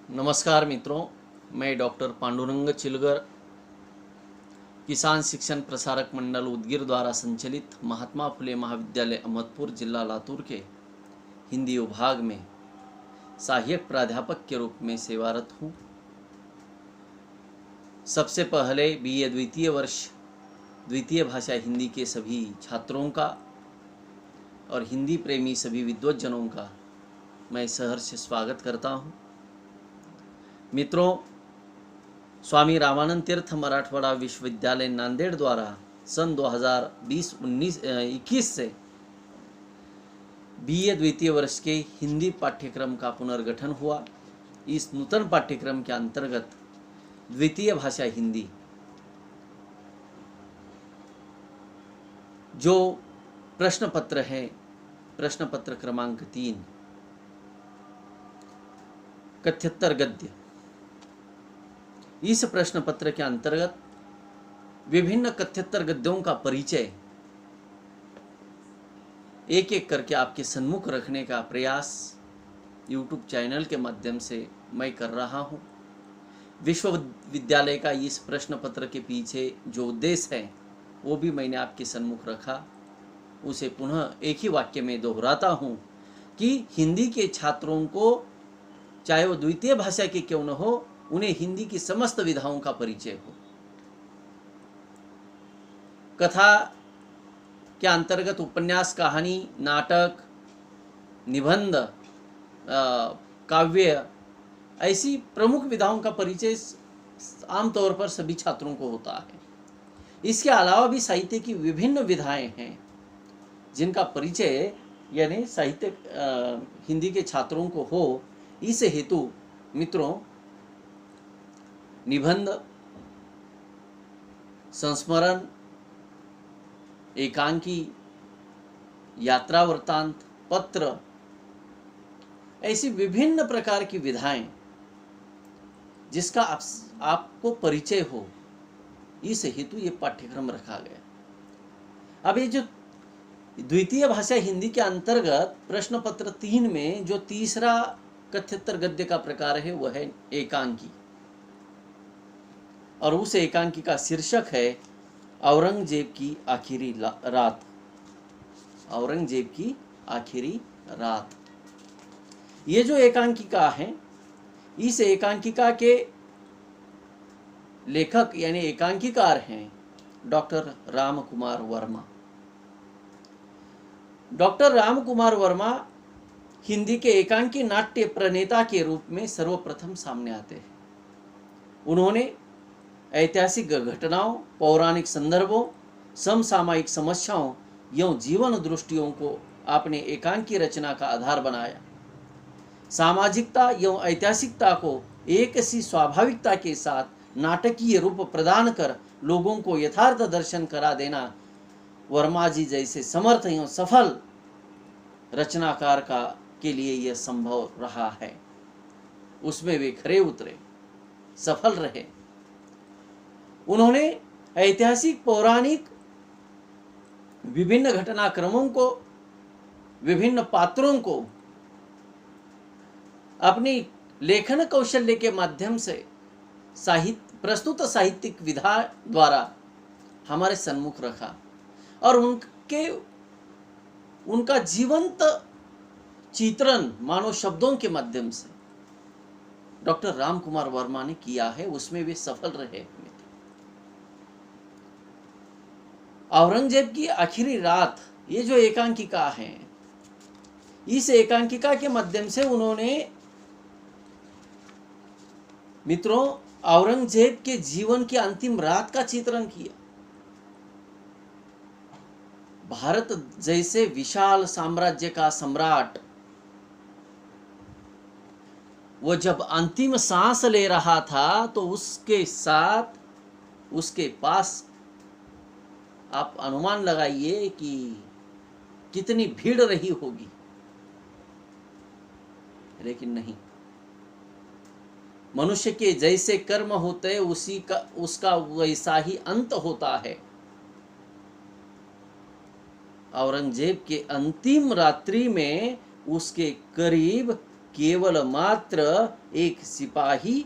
नमस्कार मित्रों, मैं डॉक्टर पांडुरंग चिलगर, किसान शिक्षण प्रसारक मंडल उदगीर द्वारा संचालित महात्मा फुले महाविद्यालय अहमदपुर जिला लातूर के हिंदी विभाग में सहायक प्राध्यापक के रूप में सेवारत हूँ। सबसे पहले बीए द्वितीय वर्ष द्वितीय भाषा हिंदी के सभी छात्रों का और हिंदी प्रेमी सभी विद्वज्जनों का मैं सहर्ष स्वागत करता हूँ। मित्रों, स्वामी रामानंद तीर्थ मराठवाड़ा विश्वविद्यालय नांदेड़ द्वारा सन 2020-21 से बीए द्वितीय वर्ष के हिंदी पाठ्यक्रम का पुनर्गठन हुआ। इस नूतन पाठ्यक्रम के अंतर्गत द्वितीय भाषा हिंदी जो प्रश्न पत्र है, प्रश्न पत्र क्रमांक 3 कथ्यत्तर गद्य, इस प्रश्न पत्र के अंतर्गत विभिन्न कथ्यत्तर गद्यों का परिचय एक एक करके आपके सन्मुख रखने का प्रयास यूट्यूब चैनल के माध्यम से मैं कर रहा हूं। विश्वविद्यालय का इस प्रश्न पत्र के पीछे जो उद्देश्य है वो भी मैंने आपके सन्मुख रखा। उसे पुनः एक ही वाक्य में दोहराता हूं कि हिंदी के छात्रों को, चाहे वो द्वितीय भाषा के क्यों न हो, उन्हें हिंदी की समस्त विधाओं का परिचय हो। कथा के अंतर्गत उपन्यास, कहानी, नाटक, निबंध, काव्य, ऐसी प्रमुख विधाओं का परिचय आमतौर पर सभी छात्रों को होता है। इसके अलावा भी साहित्य की विभिन्न विधाएं हैं जिनका परिचय यानी साहित्य हिंदी के छात्रों को हो। इस हेतु मित्रों, निबंध, संस्मरण, एकांकी, यात्रा वृत्तांत, पत्र, ऐसी विभिन्न प्रकार की विधाएं जिसका आपको परिचय हो, इस हेतु ये पाठ्यक्रम रखा गया। अब ये जो द्वितीय भाषा हिंदी के अंतर्गत प्रश्न पत्र 3 में जो तीसरा कथ्यत्तर गद्य का प्रकार है वह है एकांकी, और उस एकांकी का शीर्षक है औरंगजेब की आखिरी रात। औरंगजेब की आखिरी रात, ये जो एकांकिका है, इस एकांकिका के लेखक यानी एकांकीकार हैं डॉक्टर राम कुमार वर्मा। डॉक्टर राम कुमार वर्मा हिंदी के एकांकी नाट्य प्रणेता के रूप में सर्वप्रथम सामने आते हैं। उन्होंने ऐतिहासिक घटनाओं, पौराणिक संदर्भों, समसामयिक समस्याओं एवं जीवन दृष्टियों को अपने एकांकी रचना का आधार बनाया। सामाजिकता एवं ऐतिहासिकता को एक सी स्वाभाविकता के साथ नाटकीय रूप प्रदान कर लोगों को यथार्थ दर्शन करा देना वर्मा जी जैसे समर्थ एवं सफल रचनाकार के लिए यह संभव रहा है। उसमें वे खरे उतरे, सफल रहे। उन्होंने ऐतिहासिक, पौराणिक विभिन्न घटनाक्रमों को, विभिन्न पात्रों को अपनी लेखन कौशल्य के माध्यम से प्रस्तुत साहित्यिक विधा द्वारा हमारे सन्मुख रखा, और उनका जीवंत चित्रण मानव शब्दों के माध्यम से डॉक्टर राम कुमार वर्मा ने किया है। उसमें वे सफल रहे। औरंगजेब की आखिरी रात, ये जो एकांकिका है, इस एकांकिका के माध्यम से उन्होंने मित्रों औरंगजेब के जीवन की अंतिम रात का चित्रण किया। भारत जैसे विशाल साम्राज्य का सम्राट वो जब अंतिम सांस ले रहा था तो उसके साथ, उसके पास आप अनुमान लगाइए कि कितनी भीड़ रही होगी। लेकिन नहीं, मनुष्य के जैसे कर्म होते उसका वैसा ही अंत होता है। औरंगजेब के अंतिम रात्रि में उसके करीब केवल मात्र एक सिपाही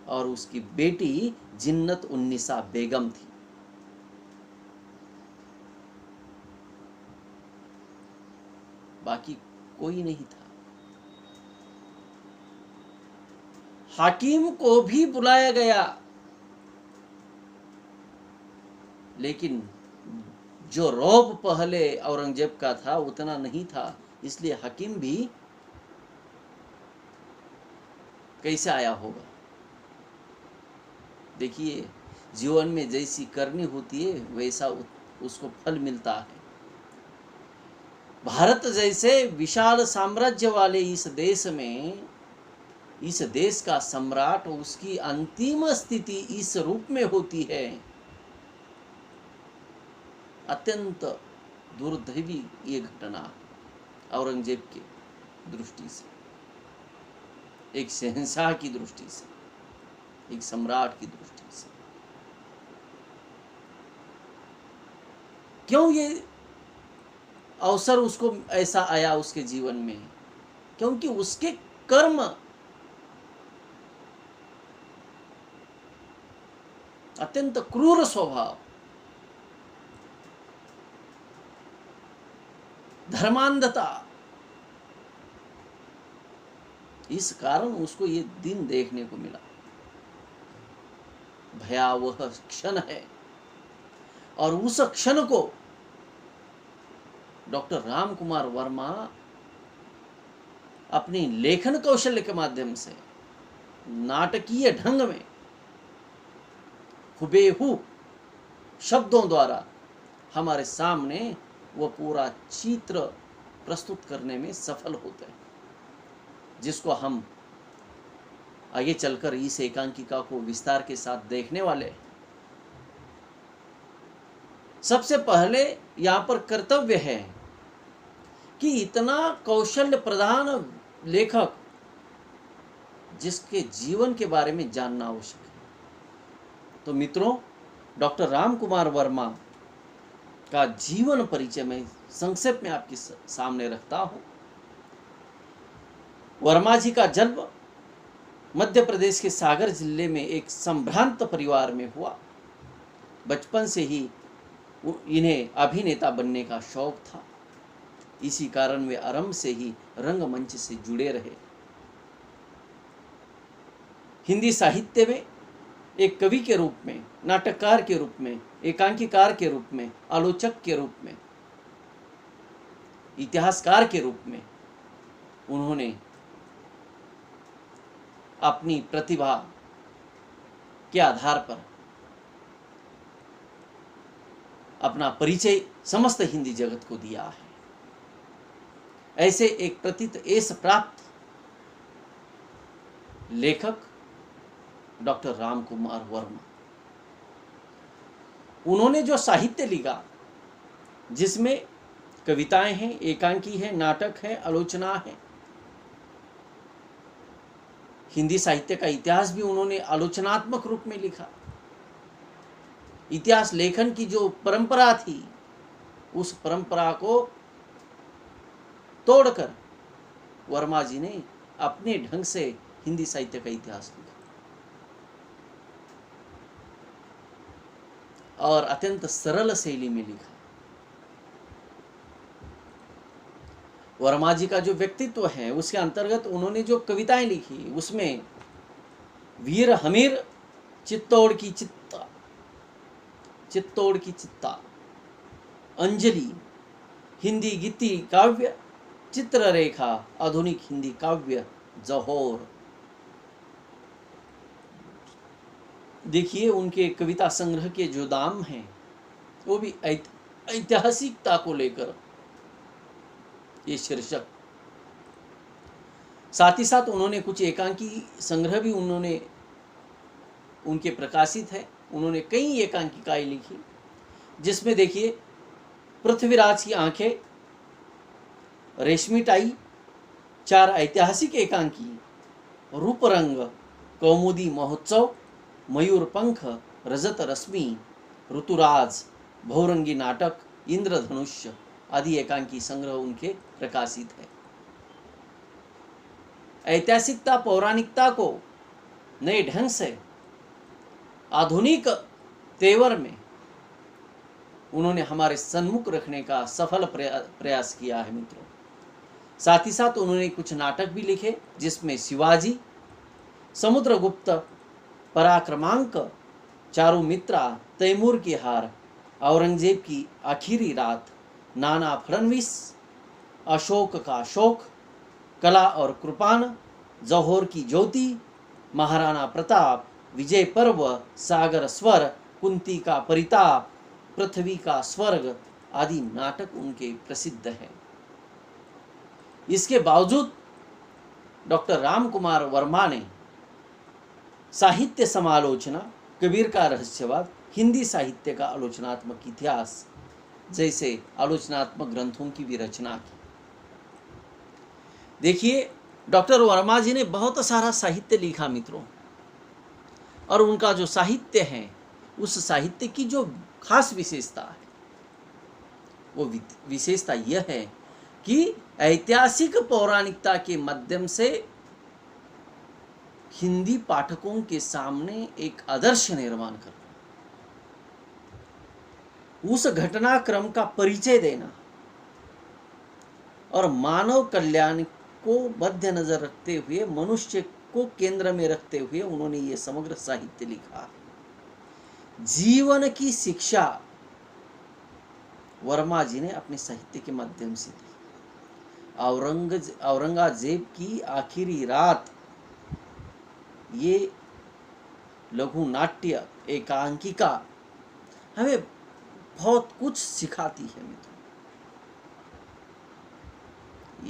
और उसकी बेटी जिन्नत उन्निसा बेगम थी। बाकी कोई नहीं था। हाकिम को भी बुलाया गया, लेकिन जो रौब पहले औरंगजेब का था उतना नहीं था, इसलिए हकीम भी कैसे आया होगा। देखिए, जीवन में जैसी करनी होती है वैसा उसको फल मिलता है। भारत जैसे विशाल साम्राज्य वाले इस देश में, इस देश का सम्राट, उसकी अंतिम स्थिति इस रूप में होती है। अत्यंत दुर्दैवी ये घटना औरंगजेब की दृष्टि से, एक शहंशाह की दृष्टि से, एक सम्राट की दृष्टि से। क्यों ये अवसर उसको ऐसा आया उसके जीवन में? क्योंकि उसके कर्म अत्यंत क्रूर स्वभाव, धर्मांधता, इस कारण उसको ये दिन देखने को मिला। भयावह क्षण है, और उस क्षण को डॉक्टर राम कुमार वर्मा अपनी लेखन कौशल्य के माध्यम से नाटकीय ढंग में हुबेहू शब्दों द्वारा हमारे सामने वो पूरा चित्र प्रस्तुत करने में सफल होते हैं, जिसको हम आगे चलकर इस एकांकिका को विस्तार के साथ देखने वाले। सबसे पहले यहाँ पर कर्तव्य है कि इतना कौशल्य प्रधान लेखक जिसके जीवन के बारे में जानना आवश्यक है। तो मित्रों, डॉक्टर राम कुमार वर्मा का जीवन परिचय मैं संक्षेप में आपके सामने रखता हूं। वर्मा जी का जन्म मध्य प्रदेश के सागर जिले में एक संभ्रांत परिवार में हुआ। बचपन से ही इन्हें अभिनेता बनने का शौक था, इसी कारण वे आरंभ से ही रंगमंच से जुड़े रहे। हिंदी साहित्य में एक कवि के रूप में, नाटककार के रूप में, एकांकीकार के रूप में, आलोचक के रूप में, इतिहासकार के रूप में उन्होंने अपनी प्रतिभा के आधार पर अपना परिचय समस्त हिंदी जगत को दिया है। ऐसे एक प्रथित यश प्राप्त लेखक डॉक्टर राम कुमार वर्मा, उन्होंने जो साहित्य लिखा, जिसमें कविताएं हैं, एकांकी है, नाटक है, आलोचना है, हिंदी साहित्य का इतिहास भी उन्होंने आलोचनात्मक रूप में लिखा। इतिहास लेखन की जो परंपरा थी, उस परंपरा को तोड़कर वर्मा जी ने अपने ढंग से हिंदी साहित्य का इतिहास लिखा और अत्यंत सरल शैली में लिखा। वर्मा जी का जो व्यक्तित्व है, उसके अंतर्गत उन्होंने जो कविताएं लिखी, उसमें वीर हमीर, चित्तौड़ की चित्ता, चित्तौड़ की चित्ता, अंजलि, हिंदी गीति काव्य, चित्ररेखा, आधुनिक हिंदी काव्य, जौहर। देखिए, उनके कविता संग्रह के जो दाम हैं, वो भी ऐतिहासिकता को लेकर ये शीर्षक। साथ ही साथ उन्होंने कुछ एकांकी संग्रह भी उनके प्रकाशित है। उन्होंने कई एकांकिकाएं लिखी, जिसमें देखिए पृथ्वीराज की आंखें, रेशमी टाई, 4 ऐतिहासिक एकांकी, रूपरंग, कौमुदी महोत्सव, मयूर पंख, रजत रश्मि, ऋतुराज, बहुरंगी नाटक, इंद्रधनुष्य आदि एकांकी संग्रह उनके प्रकाशित है। ऐतिहासिकता पौराणिकता को नए ढंग से आधुनिक तेवर में उन्होंने हमारे सन्मुख रखने का सफल प्रयास किया है मित्रों। साथ ही साथ उन्होंने कुछ नाटक भी लिखे जिसमें शिवाजी, समुद्रगुप्त, पराक्रमांक, चारुमित्रा, तैमूर की हार, औरंगजेब की आखिरी रात, नाना फडणवीस, अशोक का शोक, कला और कृपाण, जौहर की ज्योति, महाराणा प्रताप, विजय पर्व, सागर स्वर, कुंती का परिताप, पृथ्वी का स्वर्ग आदि नाटक उनके प्रसिद्ध हैं। इसके बावजूद डॉक्टर राम कुमार वर्मा ने साहित्य समालोचना, कबीर का रहस्यवाद, हिंदी साहित्य का आलोचनात्मक इतिहास जैसे आलोचनात्मक ग्रंथों की भी रचना की। देखिए, डॉक्टर वर्मा जी ने बहुत सारा साहित्य लिखा मित्रों, और उनका जो साहित्य है उस साहित्य की जो खास विशेषता है वो विशेषता यह है कि ऐतिहासिक पौराणिकता के माध्यम से हिंदी पाठकों के सामने एक आदर्श निर्माण करना, उस घटनाक्रम का परिचय देना और मानव कल्याण को मध्य नजर रखते हुए, मनुष्य को केंद्र में रखते हुए उन्होंने ये समग्र साहित्य लिखा। जीवन की शिक्षा वर्मा जी ने अपने साहित्य के माध्यम से दी। औरंगजेब की आखिरी रात ये लघु नाट्य एकांकिका हमें बहुत कुछ सिखाती है मित्रों।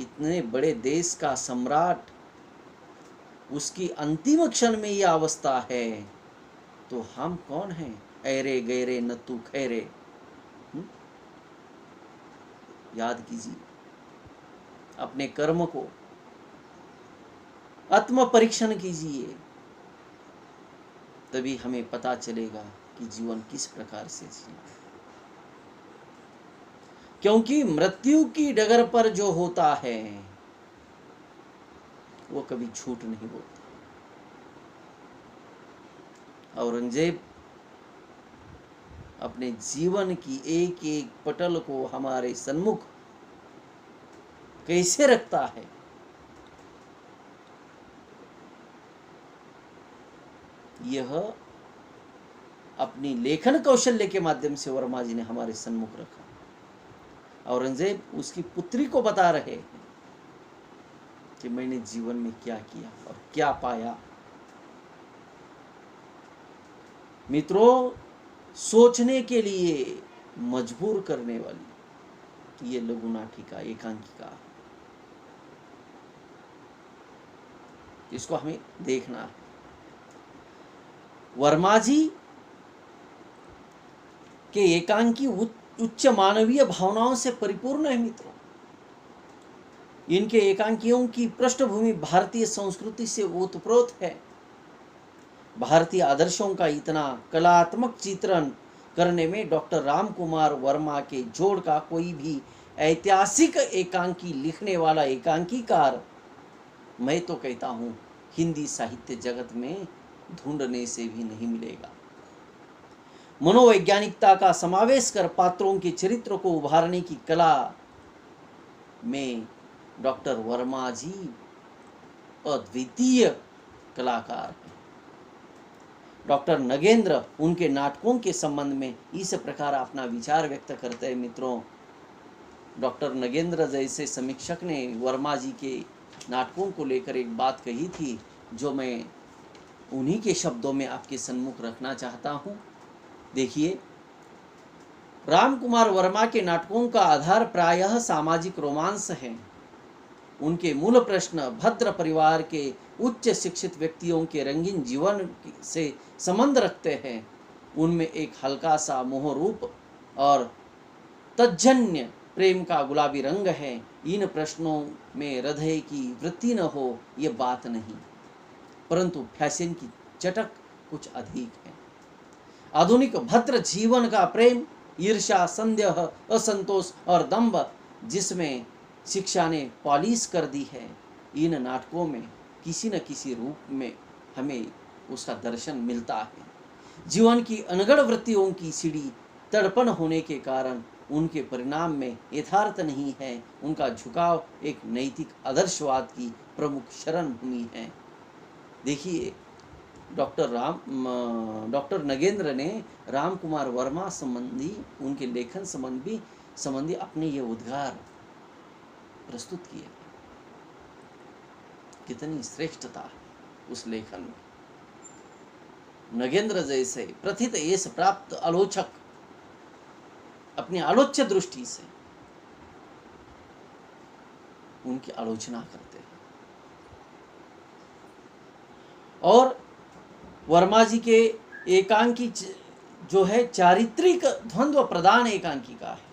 इतने बड़े देश का सम्राट, उसकी अंतिम क्षण में यह अवस्था है तो हम कौन हैं? ऐरे गैरे न तू खैरे। याद कीजिए, अपने कर्म को आत्म परीक्षण कीजिए, तभी हमें पता चलेगा कि जीवन किस प्रकार से जीना है। क्योंकि मृत्यु की डगर पर जो होता है वो कभी झूठ नहीं बोलता। औरंगजेब अपने जीवन की एक एक पटल को हमारे सन्मुख कैसे रखता है, यह अपनी लेखन कौशल्य के माध्यम से वर्मा जी ने हमारे सन्मुख रखा। औरंगजेब उसकी पुत्री को बता रहे हैं कि मैंने जीवन में क्या किया और क्या पाया। मित्रों, सोचने के लिए मजबूर करने वाली ये लघु नाटिका एकांकिका, इसको हमें देखना है। वर्मा जी के एकांकी उच्च मानवीय भावनाओं से परिपूर्ण है मित्रों। इनके एकांकियों की पृष्ठभूमि भारतीय संस्कृति से ओतप्रोत है। भारतीय आदर्शों का इतना कलात्मक चित्रण करने में डॉक्टर राम कुमार वर्मा के जोड़ का कोई भी ऐतिहासिक एकांकी लिखने वाला एकांकीकार, मैं तो कहता हूं, हिंदी साहित्य जगत में ढूंढने से भी नहीं मिलेगा। मनोवैज्ञानिकता का समावेश कर पात्रों के चरित्र को उभारने की कला में डॉक्टर वर्मा जी अद्वितीय कलाकार हैं। डॉक्टर नगेंद्र उनके नाटकों के संबंध में इस प्रकार अपना विचार व्यक्त करते हैं मित्रों। डॉक्टर नगेंद्र जैसे समीक्षक ने वर्मा जी के नाटकों को लेकर एक बात कही थी, जो मैं उन्हीं के शब्दों में आपके सन्मुख रखना चाहता हूं। देखिए, राम कुमार वर्मा के नाटकों का आधार प्रायः सामाजिक रोमांस है। उनके मूल प्रश्न भद्र परिवार के उच्च शिक्षित व्यक्तियों के रंगीन जीवन से संबंध रखते हैं। उनमें एक हल्का सा मोहरूप और तज्जन्य प्रेम का गुलाबी रंग है। इन प्रश्नों में हृदय की वृत्ति न हो ये बात नहीं, परंतु फैशन की चटक कुछ अधिक है। आधुनिक भद्र जीवन का प्रेम, ईर्ष्या, संदेह, असंतोष और दंभ जिसमें शिक्षा ने पॉलिश कर दी है, इन नाटकों में किसी न किसी रूप में हमें उसका दर्शन मिलता है। जीवन की अनगढ़ वृत्तियों की सीढ़ी तड़पन होने के कारण उनके परिणाम में यथार्थ नहीं है। उनका झुकाव एक नैतिक आदर्शवाद की प्रमुख शरण भूमि है। देखिए, डॉक्टर नगेंद्र ने राम कुमार वर्मा संबंधी, उनके लेखन संबंधी अपने ये उद्गार प्रस्तुत किए। कितनी श्रेष्ठता है उस लेखन में। नगेंद्र जैसे प्रथित यश प्राप्त आलोचक अपनी आलोच्य दृष्टि से उनकी आलोचना करते हैं। और वर्मा जी के एकांकी जो है चारित्रिक द्वंद्व प्रधान एकांकिका है।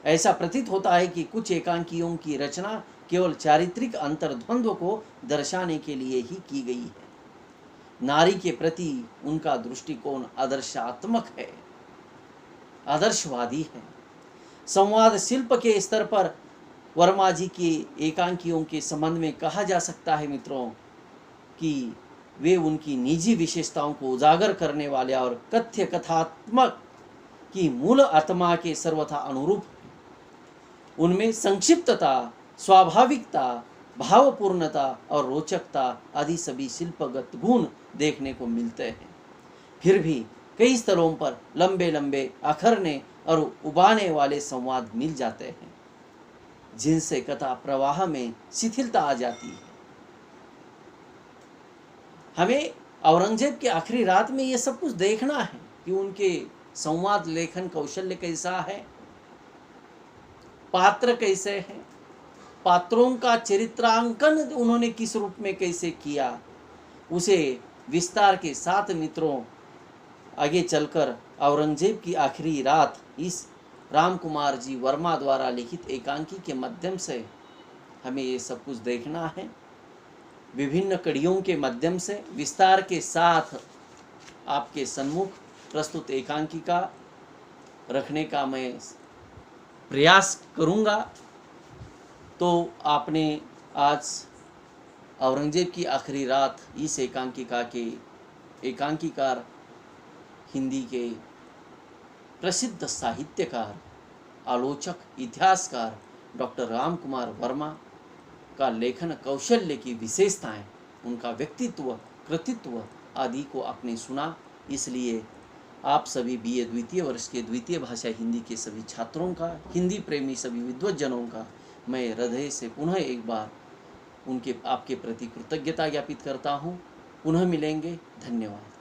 ऐसा प्रतीत होता है कि कुछ एकांकियों की रचना केवल चारित्रिक अंतर्द्वंद्व को दर्शाने के लिए ही की गई है। नारी के प्रति उनका दृष्टिकोण आदर्शात्मक है, आदर्शवादी है। संवाद शिल्प के स्तर पर वर्मा जी के एकांकियों के संबंध में कहा जा सकता है मित्रों कि वे उनकी निजी विशेषताओं को उजागर करने वाले और कथ्य कथात्मक की मूल आत्मा के सर्वथा अनुरूप हैं। उनमें संक्षिप्तता, स्वाभाविकता, भावपूर्णता और रोचकता आदि सभी शिल्पगत गुण देखने को मिलते हैं। फिर भी कई स्थलों पर लंबे लंबे अखरने और उबाने वाले संवाद मिल जाते हैं, जिनसे कथा प्रवाह में शिथिलता आ जाती है। हमें औरंगजेब की आखिरी रात में ये सब कुछ देखना है कि उनके संवाद लेखन कौशल्य कैसा है, पात्र कैसे हैं, पात्रों का चरित्रांकन उन्होंने किस रूप में कैसे किया, उसे विस्तार के साथ मित्रों आगे चलकर औरंगजेब की आखिरी रात इस राम कुमार जी वर्मा द्वारा लिखित एकांकी के माध्यम से हमें ये सब कुछ देखना है। विभिन्न कड़ियों के माध्यम से विस्तार के साथ आपके सम्मुख प्रस्तुत एकांकिका रखने का मैं प्रयास करूंगा। तो आपने आज औरंगजेब की आखिरी रात इस एकांकिका के एकांकीकार हिंदी के प्रसिद्ध साहित्यकार, आलोचक, इतिहासकार डॉक्टर राम कुमार वर्मा का लेखन कौशल्य की विशेषताएं, उनका व्यक्तित्व, कृतित्व आदि को आपने सुना। इसलिए आप सभी BA द्वितीय वर्ष के द्वितीय भाषा हिंदी के सभी छात्रों का, हिंदी प्रेमी सभी विद्वज्जनों का मैं हृदय से पुनः एक बार आपके प्रति कृतज्ञता ज्ञापित करता हूँ। पुनः मिलेंगे। धन्यवाद।